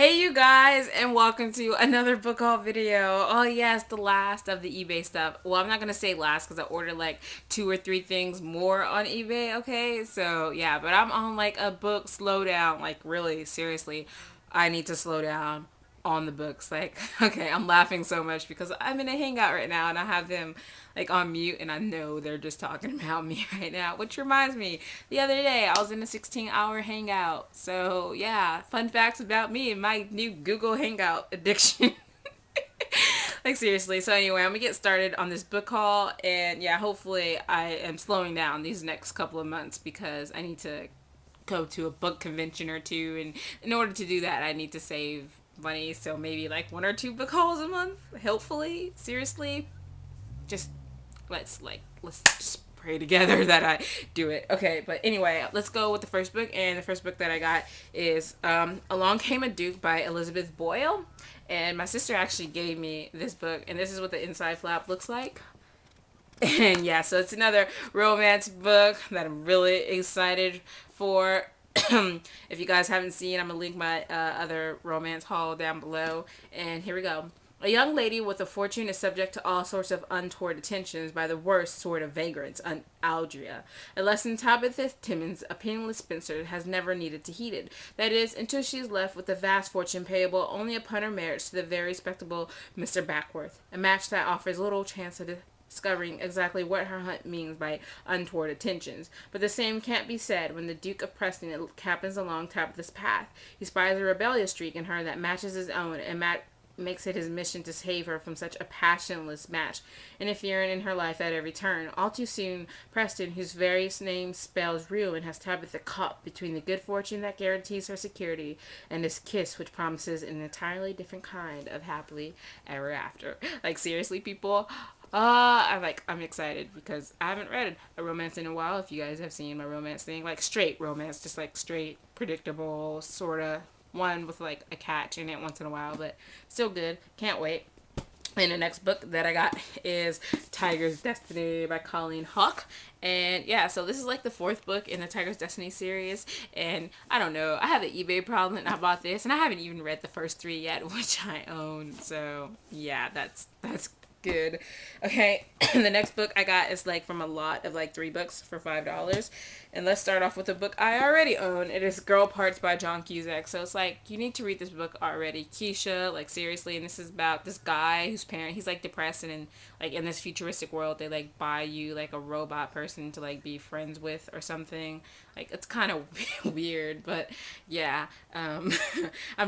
Hey you guys, and welcome to another book haul video. Oh yes, the last of the eBay stuff. Well, I'm not gonna say last because I ordered like 2 or 3 things more on eBay. Okay, so yeah, but I'm on like a book slowdown. Like really, seriously, I need to slow down on the books. Like, okay, I'm laughing so much because I'm in a hangout right now and I have them like on mute and I know they're just talking about me right now. Which reminds me, the other day I was in a 16-hour hangout. So, yeah, fun facts about me and my new Google Hangout addiction. Like, seriously. So, anyway, I'm gonna get started on this book haul and yeah, hopefully I am slowing down these next couple of months because I need to go to a book convention or two, and in order to do that I need to save money, so maybe like 1 or 2 book hauls a month, hopefully. Seriously, just let's just pray together that I do it. Okay, but anyway, let's go with the first book. And the first book that I got is Along Came a Duke by Elizabeth Boyle. And my sister actually gave me this book, and this is what the inside flap looks like. And yeah, so it's another romance book that I'm really excited for. If you guys haven't seen, I'm gonna link my other romance haul down below. And here we go. A young lady with a fortune is subject to all sorts of untoward attentions by the worst sort of vagrants, Aldria. A lesson Tabitha Timmins, a penniless spinster, has never needed to heed it. That is, until she is left with a vast fortune payable only upon her marriage to the very respectable Mr. Backworth, a match that offers little chance of discovering exactly what her hunt means by untoward attentions. But the same can't be said when the Duke of Preston happens along Tabitha's path. He spies a rebellious streak in her that matches his own, and makes it his mission to save her from such a passionless match, interfering in her life at every turn. All too soon, Preston, whose very name spells ruin, has Tabitha caught between the good fortune that guarantees her security and this kiss which promises an entirely different kind of happily ever after. Like, seriously, people, I'm excited because I haven't read a romance in a while. If you guys have seen my romance thing, like straight romance, just like straight, predictable, sorta one with like a catch in it once in a while, but still good. Can't wait. And the next book that I got is Tiger's Destiny by Colleen Hawke. And yeah, so this is like the 4th book in the Tiger's Destiny series. And I don't know, I have an eBay problem and I bought this, and I haven't even read the first 3 yet, which I own. So yeah, that's good. Okay, the next book I got is like from a lot of like 3 books for $5. And let's start off with a book I already own. It is Girl Parts by John Cusack. So it's like, you need to read this book already. ke-sha, like seriously. And this is about this guy whose parent, he's like depressed, and like in this futuristic world, they like buy you like a robot person to like be friends with or something. Like, it's kind of weird, but yeah. I'm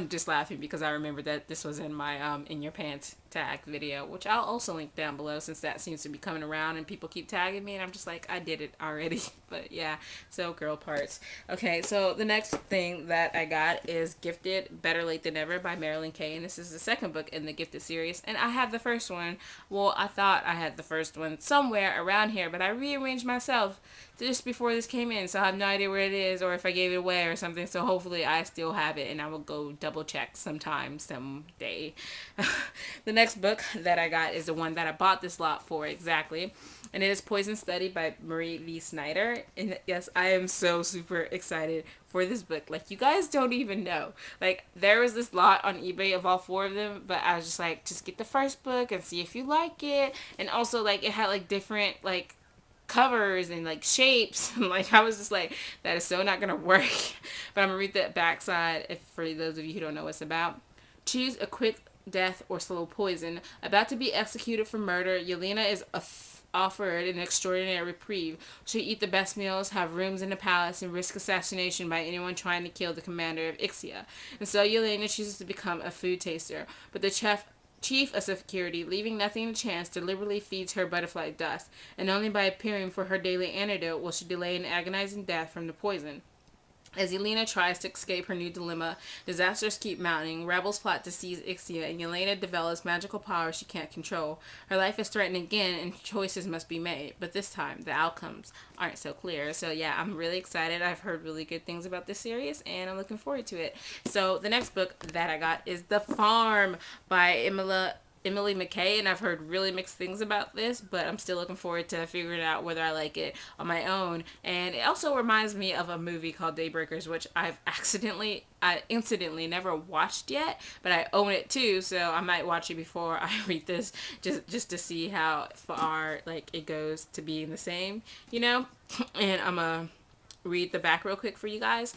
just laughing because I remember that this was in my In Your Pants tag video, which I'll also link down below since that seems to be coming around and people keep tagging me, and I'm just like, I did it already. But yeah, so Girl Parts. Okay, so the next thing that I got is Gifted, Better Late Than Never by Marilyn Kay, and this is the 2nd book in the Gifted series, and I have the first one. Well, I thought I had the first one somewhere around here, but I rearranged myself just before this came in, so I have no idea where it is or if I gave it away or something, so hopefully I still have it and I will go double check someday. The next book that I got is the one that I bought this lot for exactly, and it is Poison Study by Marie V. Snyder. And yes, I am so super excited for this book. Like, you guys don't even know. Like, there was this lot on eBay of all 4 of them, but I was just like, just get the first book and see if you like it. And also, like, it had like different like covers and like shapes, and like I was just like, that is so not gonna work. But I'm gonna read the backside if for those of you who don't know what it's about. Choose a quick death or slow poison. About to be executed for murder, Yelena is offered an extraordinary reprieve. She'll eat the best meals, have rooms in the palace, and risk assassination by anyone trying to kill the commander of Ixia. And so Yelena chooses to become a food taster, but the chief of security, leaving nothing to chance, deliberately feeds her butterfly dust, and only by appearing for her daily antidote will she delay an agonizing death from the poison. As Yelena tries to escape her new dilemma, disasters keep mounting, rebels plot to seize Ixia, and Yelena develops magical powers she can't control. Her life is threatened again, and choices must be made, but this time, the outcomes aren't so clear. So yeah, I'm really excited. I've heard really good things about this series, and I'm looking forward to it. So the next book that I got is The Farm by Emily McKay, and I've heard really mixed things about this, but I'm still looking forward to figuring out whether I like it on my own. And it also reminds me of a movie called Daybreakers, which I incidentally never watched yet, but I own it too, so I might watch it before I read this, just to see how far like it goes to being the same, you know. And I'm gonna read the back real quick for you guys.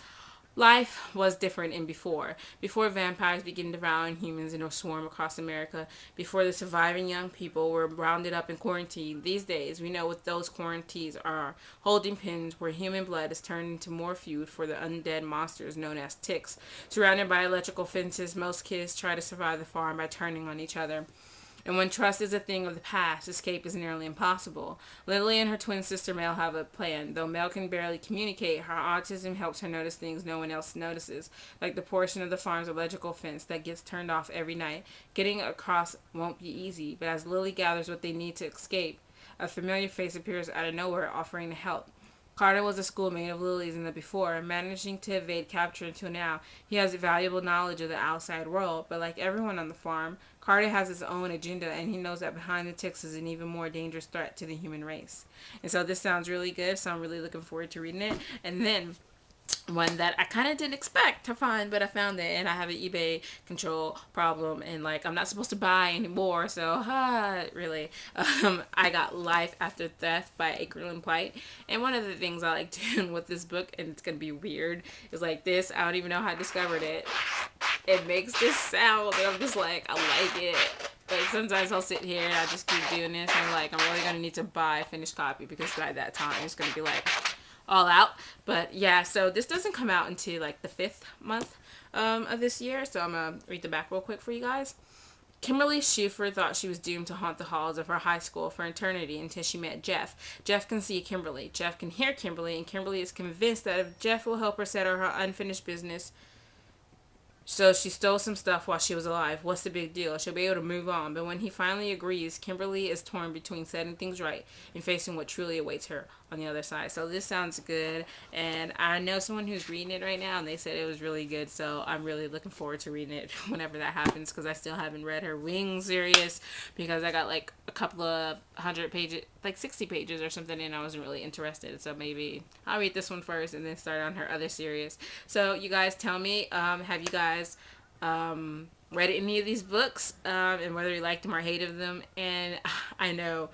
Life was different in before vampires began devouring humans in a swarm across America, before the surviving young people were rounded up and quarantined. These days, we know what those quarantines are: holding pens where human blood is turned into more food for the undead monsters known as ticks. Surrounded by electrical fences, most kids try to survive the farm by turning on each other. And when trust is a thing of the past, escape is nearly impossible. Lily and her twin sister Mel have a plan. Though Mel can barely communicate, her autism helps her notice things no one else notices, like the portion of the farm's electrical fence that gets turned off every night. Getting across won't be easy, but as Lily gathers what they need to escape, a familiar face appears out of nowhere, offering to help. Carter was a schoolmate of Lily's in the before, managing to evade capture until now. He has valuable knowledge of the outside world, but like everyone on the farm, Carter has his own agenda, and he knows that behind the ticks is an even more dangerous threat to the human race. And so this sounds really good, so I'm really looking forward to reading it. And then one that I kind of didn't expect to find, but I found it, and I have an eBay control problem, and like I'm not supposed to buy anymore, so really. I got Life After Theft by Akerlin White, and one of the things I like doing with this book, and it's gonna be weird, is like this. I don't even know how I discovered it. It makes this sound, and I'm just like, I like it. Like sometimes I'll sit here and I just keep doing this, and I'm like, I'm really gonna need to buy a finished copy because by that time it's gonna be like all out. But yeah, so this doesn't come out until like the 5th month of this year, so I'm gonna read the back real quick for you guys. Kimberly Schufer thought she was doomed to haunt the halls of her high school for eternity until she met Jeff. Jeff can see Kimberly, Jeff can hear Kimberly, and Kimberly is convinced that if Jeff will help her settle her unfinished business. So she stole some stuff while she was alive. What's the big deal? She'll be able to move on. But when he finally agrees, Kimberly is torn between setting things right and facing what truly awaits her on the other side. So this sounds good. And I know someone who's reading it right now, and they said it was really good. So I'm really looking forward to reading it whenever that happens, because I still haven't read her Wings series because I got like a couple of 100 pages, like 60 pages or something, and I wasn't really interested. So maybe I'll read this one first and then start on her other series. So you guys tell me, have you guys read any of these books, and whether you liked them or hated them? And I know,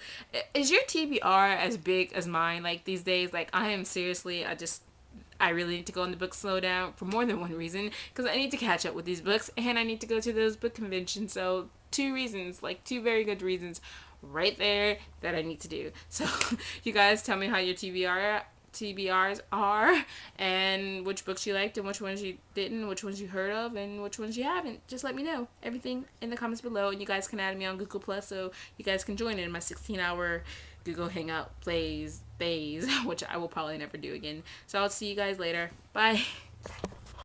is your TBR as big as mine? Like these days, like I am seriously, I really need to go on the book slow down for more than one reason, because I need to catch up with these books and I need to go to those book conventions. So two reasons, like two very good reasons right there that I need to do. So you guys tell me how your TBRs are, and which books you liked and which ones you didn't, which ones you heard of and which ones you haven't. Just let me know everything in the comments below, and you guys can add me on Google Plus so you guys can join in my 16-hour Google Hangout phase, which I will probably never do again. So I'll see you guys later. Bye.